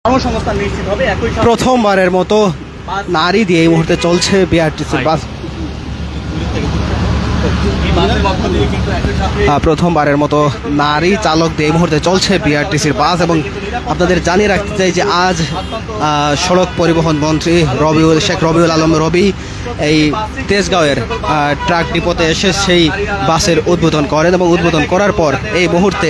কর্মসংস্থান নিশ্চিত হবে। প্রথমবারের মতো নারী দিয়ে এই মুহূর্তে চলছে বিআরটিসির বাস। প্রথমবারের মতো নারী চালক দিয়ে এই মুহূর্তে চলছে বিআরটিসির বাস। এবং আপনাদের জানিয়ে রাখতে চাই যে আজ সড়ক পরিবহন মন্ত্রী শেখ রবিউল আলম রবি এই তেজগাঁওয়ের ট্রাক ডিপোতে এসে সেই বাসের উদ্বোধন করেন এবং উদ্বোধন করার পর এই মুহূর্তে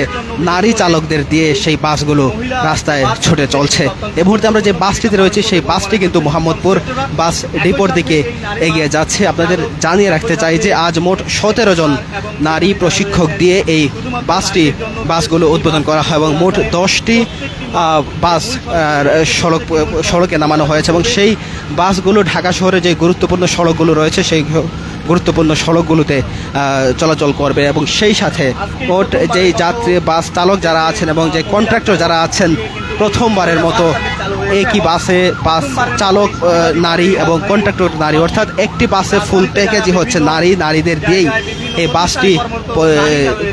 নারী চালকদের দিয়ে সেই বাসগুলো রাস্তায় ছুটে চলছে। এই মুহূর্তে আমরা যে বাসটিতে রয়েছি সেই বাসটি কিন্তু মোহাম্মদপুর বাস ডিপোর দিকে এগিয়ে যাচ্ছে। আপনাদের জানিয়ে রাখতে চাই যে আজ মোট 17 জন নারী প্রশিক্ষক দিয়ে এই বাসগুলো উদ্বোধন করা হয় এবং মোট 10টি বাস সড়কে নামানো হয়েছে এবং সেই বাসগুলো ঢাকা শহরে যে গুরুত্বপূর্ণ সড়কগুলো রয়েছে সেই গুরুত্বপূর্ণ সড়কগুলোতে চলাচল করবে। এবং সেই সাথে মোট যেই যাত্রী বাস চালক যারা আছেন এবং যে কন্ট্রাক্টর যারা আছেন প্রথমবারের মতো একই বাসে বাস চালক নারী এবং কন্ট্রাক্টর নারী, অর্থাৎ একটি বাসে ফুল প্যাকেজই হচ্ছে নারীদের দিয়েই এই বাসটি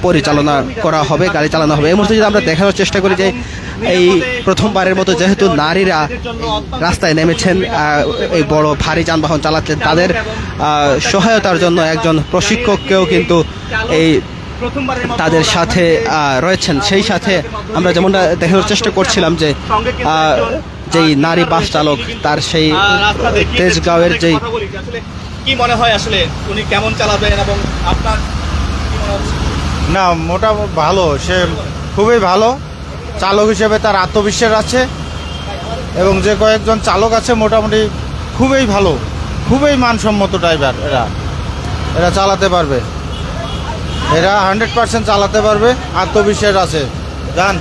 পরিচালনা করা হবে, গাড়ি চালানো হবে। এই মুহূর্তে যদি আমরা দেখানোর চেষ্টা করি যে এই প্রথমবারের মতো যেহেতু নারীরা রাস্তায় নেমেছেন এই বড় ভারী যানবাহন চালাচ্ছেন, তাদের সহায়তার জন্য একজন প্রশিক্ষককেও কিন্তু এই তাদের সাথে রয়েছেন। সেই সাথে আমরা যেমনটা দেখানোর চেষ্টা করছিলাম যে যেই নারী বাস চালক তার সেই তেজগাঁওয়ের যেই কি মনে হয় আসলে উনি কেমন চালাবেন এবং আপনার না মোটা ভালো, সে খুবই ভালো চালক হিসেবে তার আত্মবিশ্বাস আছে এবং যে কয়েকজন চালক আছে মোটামুটি খুবই ভালো, খুবই মানসম্মত ড্রাইভার। এরা চালাতে পারবে, এরা 100% চালাতে পারবে, আত্মবিশ্বাস আছে। যান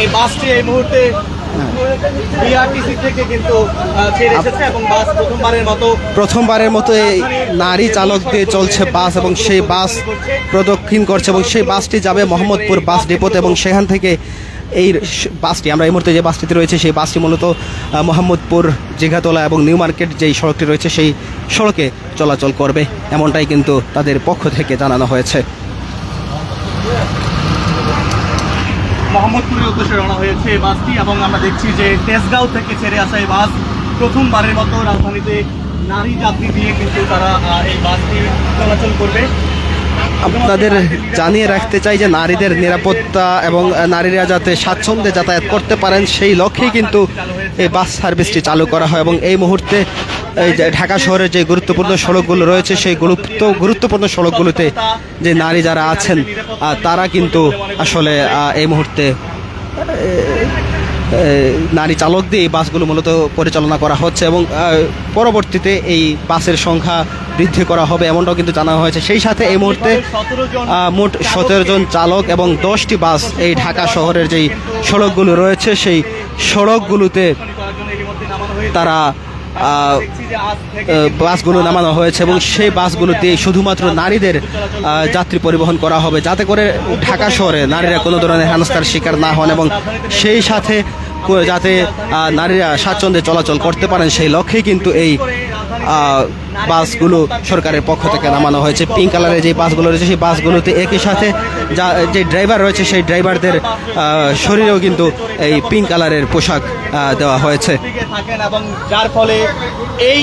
এই বাসটি এই মুহূর্তে বিআরটিসি থেকে কিন্তু ছেড়ে এসেছে এবং বাস প্রথমবারের মতো এই নারী চালক দিয়ে চলছে বাস এবং সেই বাস প্রদক্ষিণ করছে এবং সেই বাসটি যাবে মোহাম্মদপুর বাস ডিপোতে এবং সেখান থেকে এই বাসটি আমরা এই মুহূর্তে যে বাসটিতে রয়েছে সেই বাসটি মূলত মোহাম্মদপুর জিঘাতলা এবং নিউ মার্কেট যেই সড়কটি রয়েছে সেই সড়কে চলাচল করবে, এমনটাই কিন্তু তাদের পক্ষ থেকে জানানো হয়েছে। মোহাম্মদপুরের উদ্দেশ্যে রওনা হয়েছে এই বাসটি এবং আমরা দেখছি যে তেজগাঁও থেকে ছেড়ে আসা এই বাস প্রথমবারের মতো রাজধানীতে নারী যাত্রী দিয়ে কিন্তু তারা এই বাসটি চলাচল করবে। আপনাদের জানিয়ে রাখতে চাই যে নারীদের নিরাপত্তা এবং নারীরা যাতে স্বাচ্ছন্দ্যে যাতায়াত করতে পারেন সেই লক্ষ্যেই কিন্তু এই বাস সার্ভিসটি চালু করা হয়। এবং এই মুহূর্তে এই ঢাকা শহরের যে গুরুত্বপূর্ণ সড়কগুলো রয়েছে সেই গুরুত্বপূর্ণ সড়কগুলোতে যে নারী যারা আছেন তারা কিন্তু আসলে এই মুহূর্তে নারী চালক দিয়ে এই বাসগুলো মূলত পরিচালনা করা হচ্ছে এবং পরবর্তীতে এই বাসের সংখ্যা বৃদ্ধি করা হবে এমনটাও কিন্তু জানা হয়েছে। সেই সাথে এই মুহূর্তে মোট 17 জন চালক এবং 10টি বাস এই ঢাকা শহরের যেই সড়কগুলো রয়েছে সেই সড়কগুলোতে তারা বাসগুলো নামানো হয়েছে এবং সেই বাসগুলোতে শুধুমাত্র নারীদের যাত্রী পরিবহন করা হবে, যাতে করে ঢাকা শহরে নারীরা কোনো ধরনের হেনস্থার শিকার না হন এবং সেই সাথে যাতে নারীরা স্বাচ্ছন্দ্যে চলাচল করতে পারেন সেই লক্ষ্যেই কিন্তু এই বাসগুলো সরকারের পক্ষ থেকে নামানো হয়েছে। পিঙ্ক কালারের যে বাসগুলো রয়েছে সেই বাসগুলোতে একই সাথে যে ড্রাইভার রয়েছে সেই ড্রাইভারদের শরীরেও কিন্তু এই পিঙ্ক কালারের পোশাক দেওয়া হয়েছে। এবং যার ফলে এই